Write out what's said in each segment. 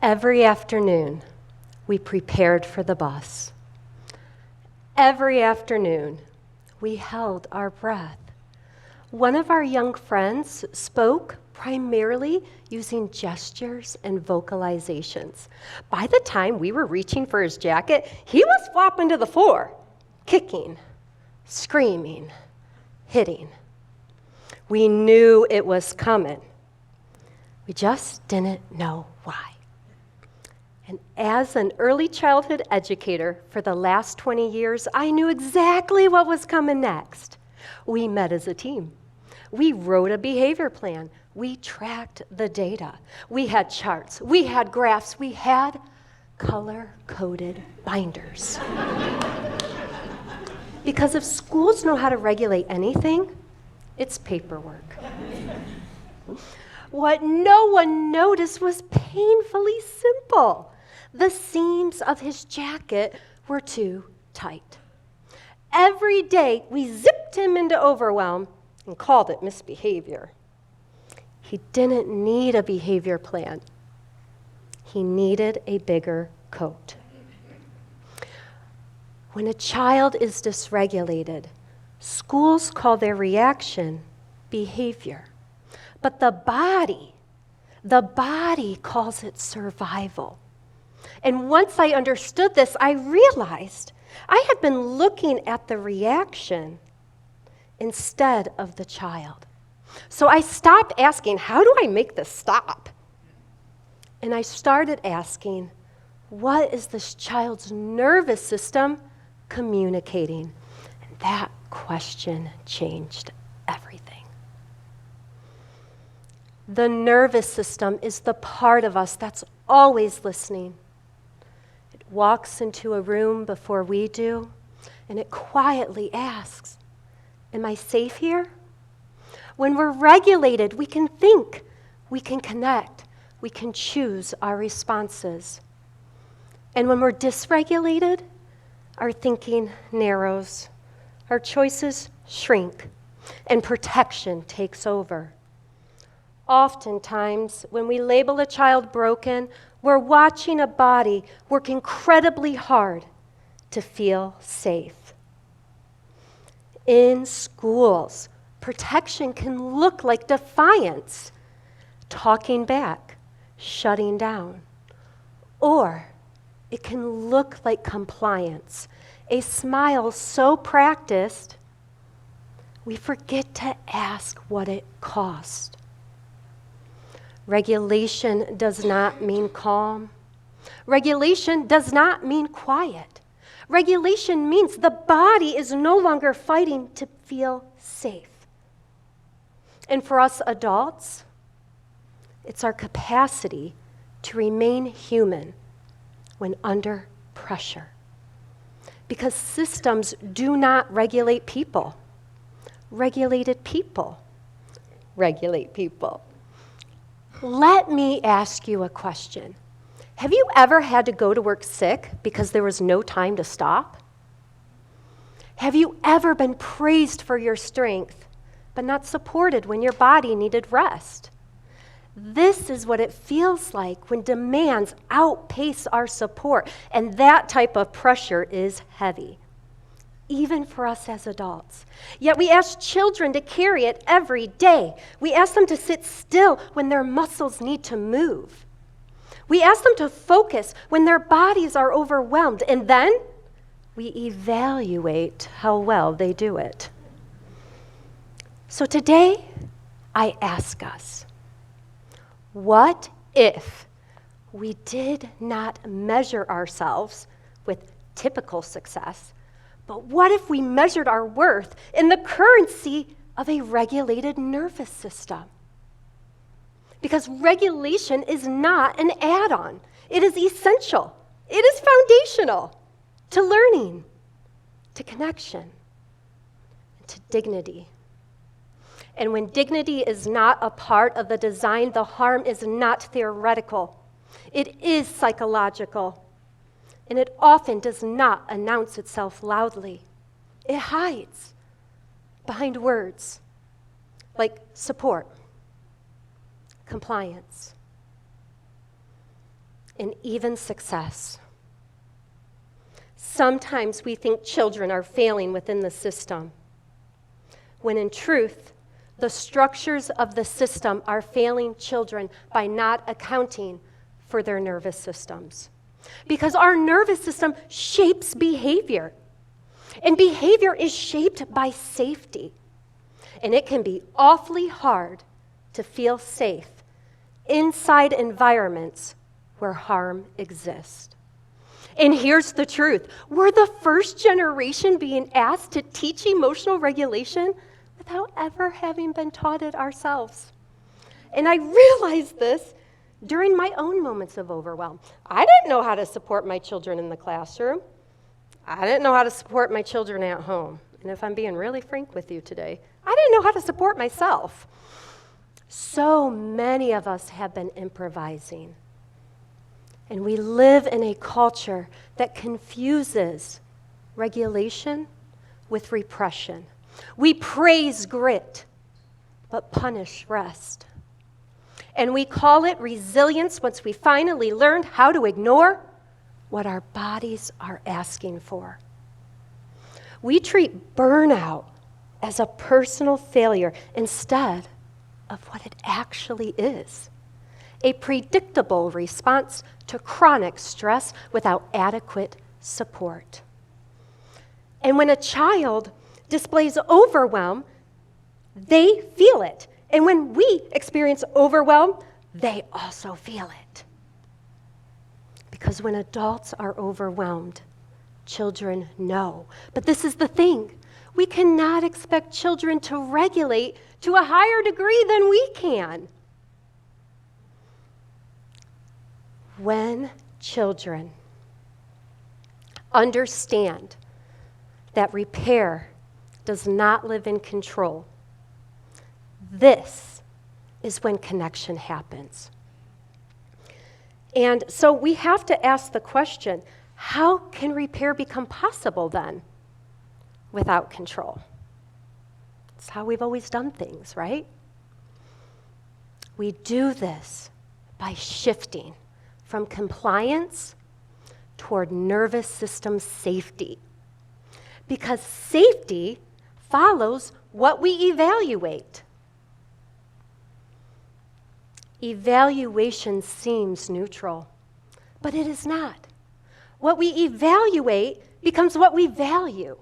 Every afternoon, we prepared for the bus. Every afternoon, we held our breath. One of our young friends spoke primarily using gestures and vocalizations. By the time we were reaching for his jacket, he was flopping to the floor, kicking, screaming, hitting. We knew it was coming. We just didn't know why. And as an early childhood educator for the last 20 years, I knew exactly what was coming next. We met as a team. We wrote a behavior plan. We tracked the data. We had charts. We had graphs. We had color-coded binders. Because if schools know how to regulate anything, it's paperwork. What no one noticed was painfully simple. The seams of his jacket were too tight. Every day, we zipped him into overwhelm and called it misbehavior. He didn't need a behavior plan. He needed a bigger coat. When a child is dysregulated, schools call their reaction behavior. But the body calls it survival. And once I understood this, I realized I had been looking at the reaction instead of the child. So I stopped asking, how do I make this stop? And I started asking, what is this child's nervous system communicating? And that question changed everything. The nervous system is the part of us that's always listening. It walks into a room before we do, and it quietly asks, am I safe here? When we're regulated, we can think, we can connect, we can choose our responses. And when we're dysregulated, our thinking narrows, our choices shrink, and protection takes over. Oftentimes, when we label a child broken, we're watching a body work incredibly hard to feel safe. In schools, protection can look like defiance, talking back, shutting down. Or it can look like compliance, a smile so practiced, we forget to ask what it cost. Regulation does not mean calm. Regulation does not mean quiet. Regulation means the body is no longer fighting to feel safe. And for us adults, it's our capacity to remain human when under pressure. Because systems do not regulate people. Regulated people regulate people. Let me ask you a question. Have you ever had to go to work sick because there was no time to stop? Have you ever been praised for your strength, but not supported when your body needed rest? This is what it feels like when demands outpace our support, and that type of pressure is heavy, even for us as adults. Yet we ask children to carry it every day. We ask them to sit still when their muscles need to move. We ask them to focus when their bodies are overwhelmed, and then we evaluate how well they do it. So today, I ask us, what if we did not measure ourselves with typical success, but what if we measured our worth in the currency of a regulated nervous system? Because regulation is not an add-on. It is essential. It is foundational to learning, to connection, and to dignity. And when dignity is not a part of the design, the harm is not theoretical. It is psychological. And it often does not announce itself loudly. It hides behind words like support, compliance. and even success. Sometimes we think children are failing within the system, when in truth, the structures of the system are failing children by not accounting for their nervous systems. Because our nervous system shapes behavior, and behavior is shaped by safety. And it can be awfully hard to feel safe inside environments where harm exists. And here's the truth. We're the first generation being asked to teach emotional regulation without ever having been taught it ourselves. And I realized this during my own moments of overwhelm. I didn't know how to support my children in the classroom. I didn't know how to support my children at home. And if I'm being really frank with you today, I didn't know how to support myself. So many of us have been improvising. And we live in a culture that confuses regulation with repression. We praise grit, but punish rest. And we call it resilience once we finally learned how to ignore what our bodies are asking for. We treat burnout as a personal failure instead of what it actually is. A predictable response to chronic stress without adequate support. And when a child displays overwhelm, they feel it. And when we experience overwhelm, they also feel it. Because when adults are overwhelmed, children know. But this is the thing. We cannot expect children to regulate to a higher degree than we can. When children understand that repair does not live in control, this is when connection happens. And so we have to ask the question, how can repair become possible then without control? It's how we've always done things, right? We do this by shifting from compliance toward nervous system safety. Because safety follows what we evaluate. Evaluation seems neutral, but it is not. What we evaluate becomes what we value.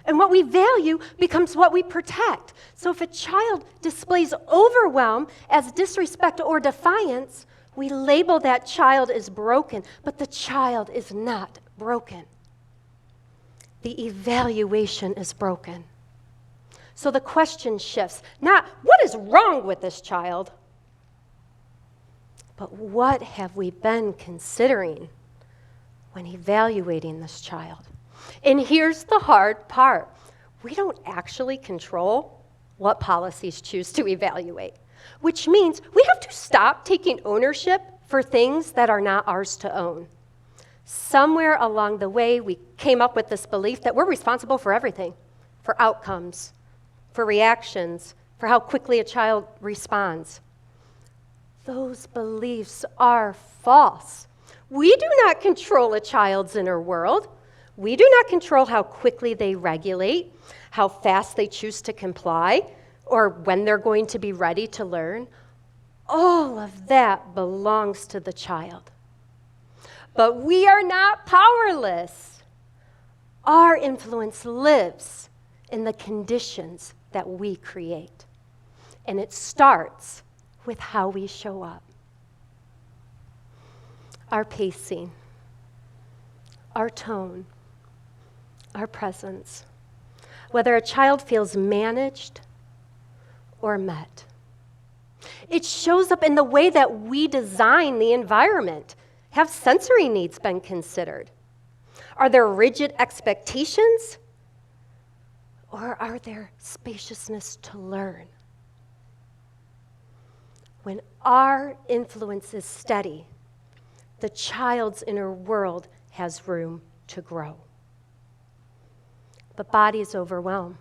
And what we value becomes what we protect. So if a child displays overwhelm as disrespect or defiance, we label that child as broken, but the child is not broken. The evaluation is broken. So the question shifts, not what is wrong with this child, but what have we been considering when evaluating this child? And here's the hard part. We don't actually control what policies choose to evaluate, which means we have to stop taking ownership for things that are not ours to own. Somewhere along the way, we came up with this belief that we're responsible for everything, for outcomes, for reactions, for how quickly a child responds. Those beliefs are false. We do not control a child's inner world. We do not control how quickly they regulate, how fast they choose to comply, or when they're going to be ready to learn. All of that belongs to the child. But we are not powerless. Our influence lives in the conditions that we create. And it starts with how we show up. Our pacing, our tone, our presence. Whether a child feels managed or met. It shows up in the way that we design the environment. Have sensory needs been considered? Are there rigid expectations? Or are there spaciousness to learn? When our influence is steady, the child's inner world has room to grow. But bodies overwhelm.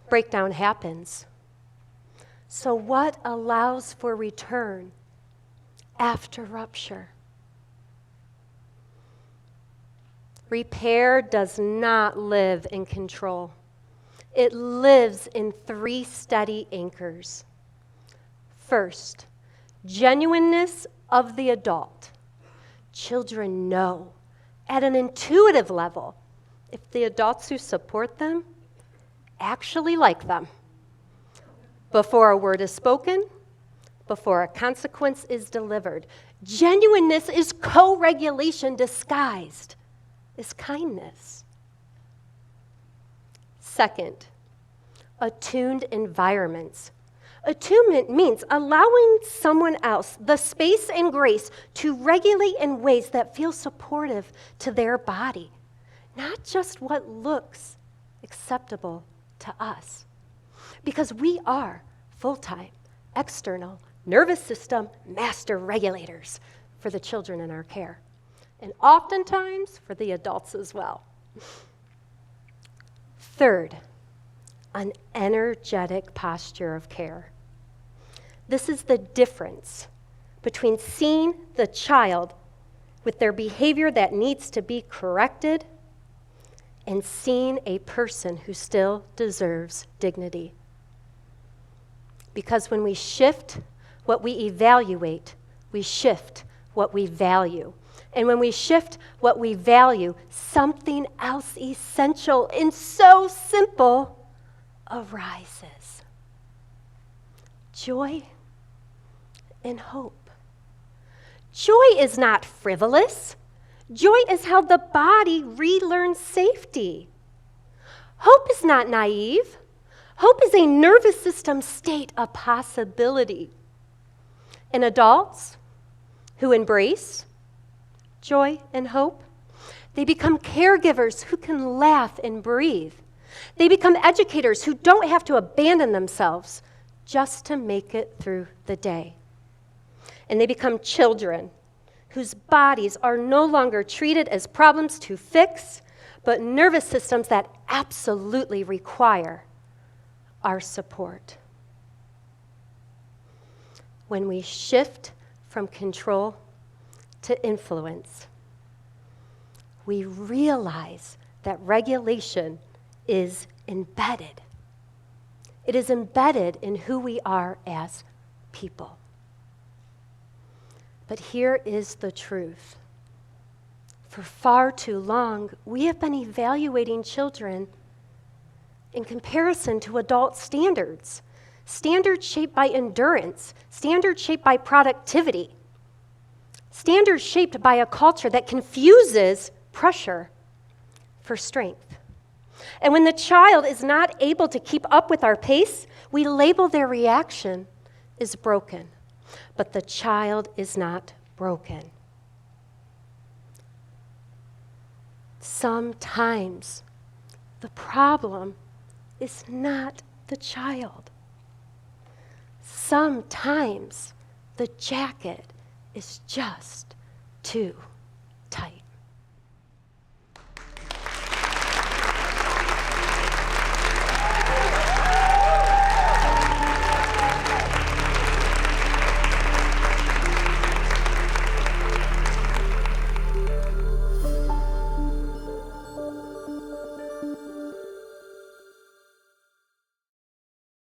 Breakdown happens. So what allows for return after rupture. Repair does not live in control. It lives in 3 steady anchors. First, genuineness of the adult. Children know at an intuitive level if the adults who support them actually like them. Before a word is spoken, before a consequence is delivered. Genuineness is co-regulation disguised as kindness. Second, attuned environments. Attunement means allowing someone else the space and grace to regulate in ways that feel supportive to their body, not just what looks acceptable to us. Because we are full-time, external, nervous system master regulators for the children in our care, and oftentimes for the adults as well. Third, an energetic posture of care. This is the difference between seeing the child with their behavior that needs to be corrected and seeing a person who still deserves dignity. Because when we shift what we evaluate, we shift what we value. And when we shift what we value, something else essential and so simple arises. Joy and hope. Joy is not frivolous. Joy is how the body relearns safety. Hope is not naive. Hope is a nervous system state of possibility. And adults who embrace joy and hope, they become caregivers who can laugh and breathe. They become educators who don't have to abandon themselves just to make it through the day. And they become children whose bodies are no longer treated as problems to fix, but nervous systems that absolutely require our support. When we shift from control to influence, we realize that regulation is embedded. It is embedded in who we are as people. But here is the truth. For far too long, we have been evaluating children in comparison to adult standards, standards shaped by endurance, standards shaped by productivity, standards shaped by a culture that confuses pressure for strength. And when the child is not able to keep up with our pace, we label their reaction as broken. But the child is not broken. Sometimes the problem is not the child. Sometimes the jacket is just too